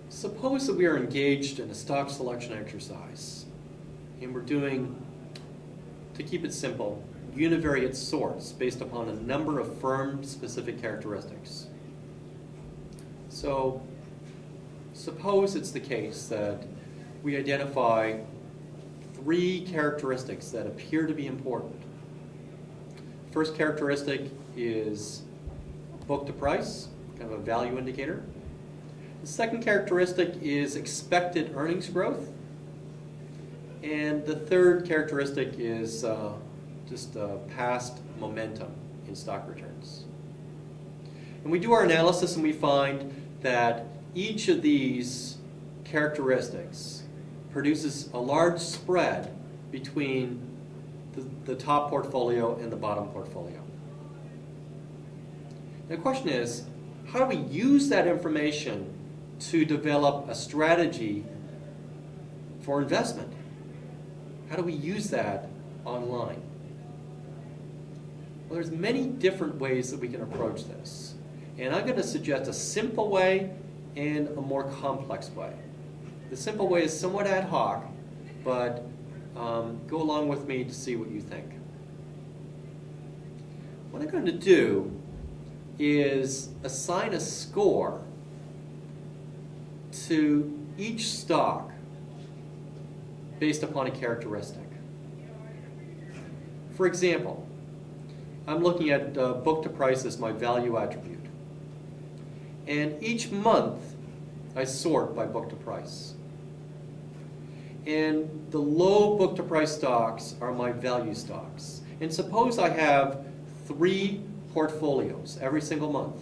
Suppose that we are engaged in a stock selection exercise, and we're doing, to keep it simple, univariate sorts based upon a number of firm-specific characteristics. So, suppose it's the case that we identify 3 characteristics that appear to be important. First characteristic is book to price, kind of a value indicator. The second characteristic is expected earnings growth. And the third characteristic is just past momentum in stock returns. And we do our analysis and we find that each of these characteristics produces a large spread between the top portfolio and the bottom portfolio. The question is, how do we use that information to develop a strategy for investment? How do we use that online? Well, there's many different ways that we can approach this. And I'm going to suggest a simple way and a more complex way. The simple way is somewhat ad hoc, but go along with me to see what you think. What I'm going to do is assign a score to each stock based upon a characteristic. For example, I'm looking at book to price as my value attribute. And each month I sort by book to price. And the low book to price stocks are my value stocks. And suppose I have 3 portfolios every single month.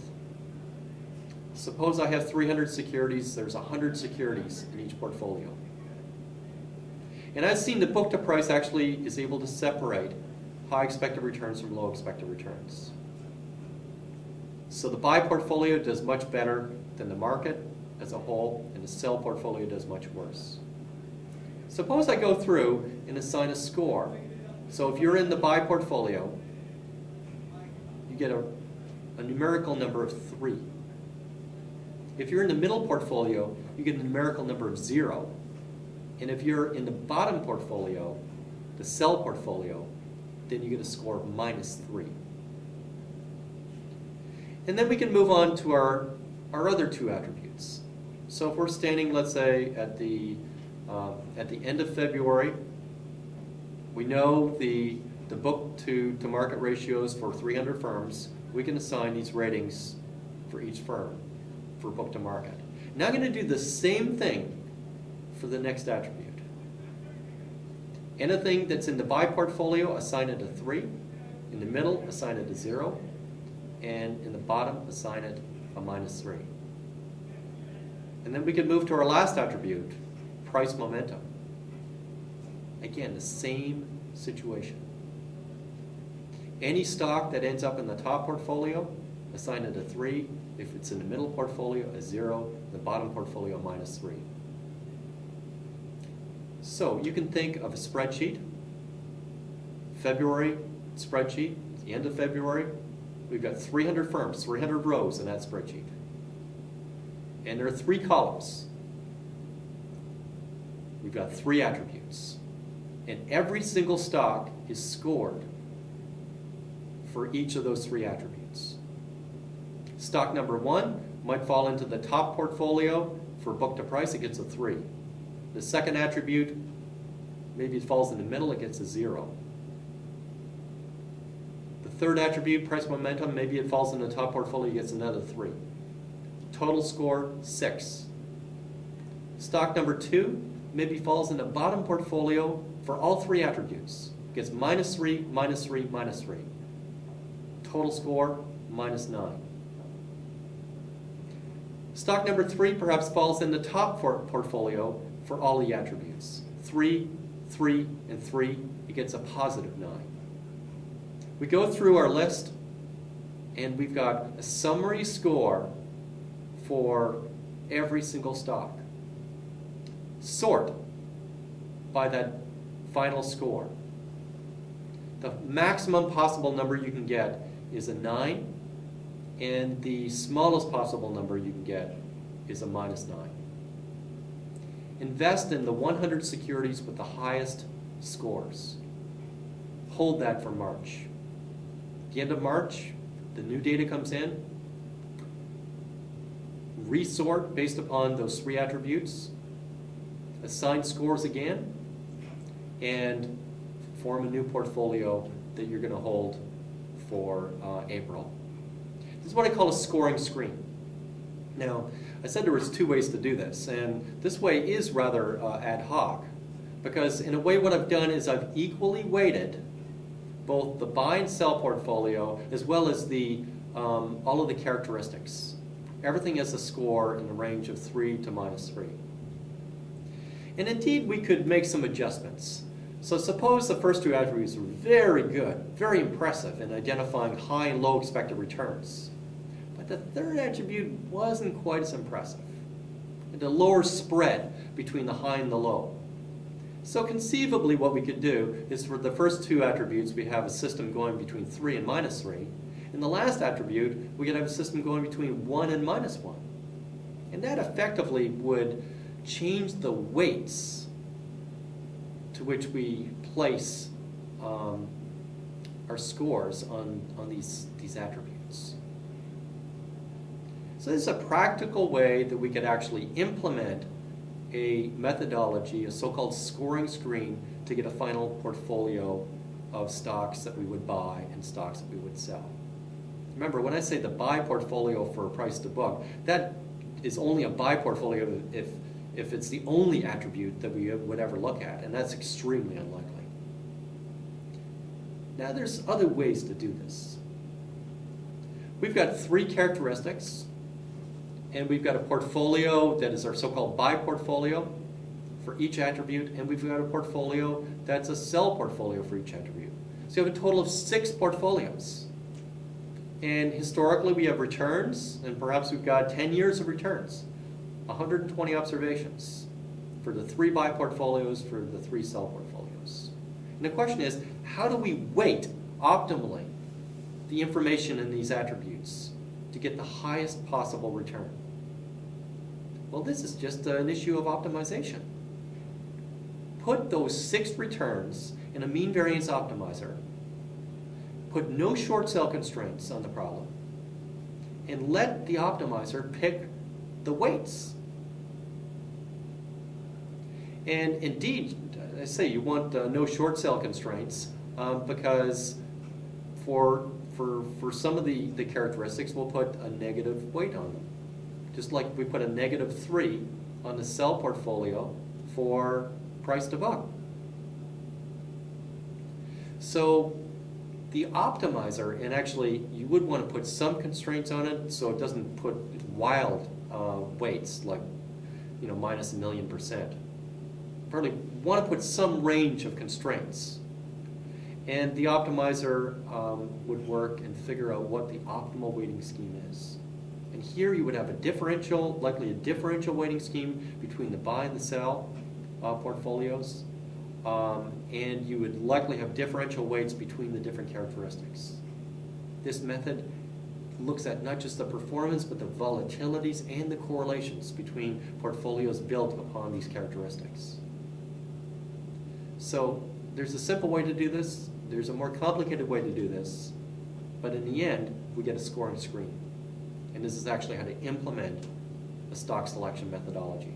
Suppose I have 300 securities, there's 100 securities in each portfolio. And I've seen the book to price actually is able to separate high expected returns from low expected returns. So the buy portfolio does much better than the market as a whole, and the sell portfolio does much worse. Suppose I go through and assign a score. So if you're in the buy portfolio, you get a numerical number of 3. If you're in the middle portfolio, you get a numerical number of 0. And if you're in the bottom portfolio, the sell portfolio, then you get a score of -3. And then we can move on to our other 2 attributes. So if we're standing, let's say, at the end of February, we know the book to market ratios for 300 firms. We can assign these ratings for each firm for book to market. Now I'm going to do the same thing for the next attribute. Anything that's in the buy portfolio, assign it a 3. In the middle, assign it a 0. And in the bottom, assign it a -3. And then we can move to our last attribute, price momentum. Again, the same situation. Any stock that ends up in the top portfolio, assign it a 3. If it's in the middle portfolio, a 0. The bottom portfolio, -3. So you can think of a spreadsheet. February spreadsheet, at the end of February, we've got 300 firms, 300 rows in that spreadsheet. And there are 3 columns. We've got 3 attributes. And every single stock is scored for each of those 3 attributes. Stock number 1 might fall into the top portfolio. For book to price, it gets a 3. The second attribute, maybe it falls in the middle, it gets a 0. The third attribute, price momentum, maybe it falls in the top portfolio, it gets another 3. Total score, 6. Stock number 2 maybe falls in the bottom portfolio for all 3 attributes. It gets -3, -3, -3. Total score, -9. Stock number 3 perhaps falls in the top portfolio for all the attributes. 3, 3, and 3, it gets a +9. We go through our list and we've got a summary score for every single stock. Sort by that final score. The maximum possible number you can get is a 9, and the smallest possible number you can get is a -9. invest in the 100 securities with the highest scores. Hold that for March. At the end of March, the new data comes in. Resort based upon those 3 attributes. Assign scores again. And form a new portfolio that you're going to hold for April. This is what I call a scoring screen. Now, I said there was 2 ways to do this, and this way is rather ad hoc, because in a way what I've done is I've equally weighted both the buy and sell portfolio as well as the all of the characteristics. Everything has a score in the range of 3 to -3. And indeed, we could make some adjustments. So suppose the first 2 attributes were very good, very impressive in identifying high and low expected returns. But the 3rd attribute wasn't quite as impressive. It had a lower spread between the high and the low. So conceivably what we could do is for the first 2 attributes we have a system going between 3 and -3. In the last attribute we could have a system going between 1 and -1. And that effectively would change the weights to which we place our scores on these attributes. So this is a practical way that we could actually implement a methodology, a so-called scoring screen, to get a final portfolio of stocks that we would buy and stocks that we would sell. Remember, when I say the buy portfolio for price to book, that is only a buy portfolio if it's the only attribute that we would ever look at, and that's extremely unlikely. Now there's other ways to do this. We've got 3 characteristics, and we've got a portfolio that is our so-called buy portfolio for each attribute, and we've got a portfolio that's a sell portfolio for each attribute. So you have a total of 6 portfolios. And historically we have returns, and perhaps we've got 10 years of returns. 120 observations for the 3 buy portfolios, for the 3 sell portfolios. And the question is, how do we weight optimally the information in these attributes to get the highest possible return? Well, this is just an issue of optimization. Put those 6 returns in a mean variance optimizer, put no short sell constraints on the problem, and let the optimizer pick the weights. And indeed, I say you want no short sell constraints because for some of the characteristics we'll put a negative weight on them. Just like we put a -3 on the sell portfolio for price to book. So the optimizer, and actually you would want to put some constraints on it so it doesn't put wild weights like minus 1,000,000%. Probably want to put some range of constraints. And the optimizer would work and figure out what the optimal weighting scheme is. And here you would have a differential, likely a differential weighting scheme between the buy and the sell portfolios. And you would likely have differential weights between the different characteristics. This method looks at not just the performance, but the volatilities and the correlations between portfolios built upon these characteristics. So there's a simple way to do this. There's a more complicated way to do this. But in the end, we get a scoring screen. And this is actually how to implement a stock selection methodology.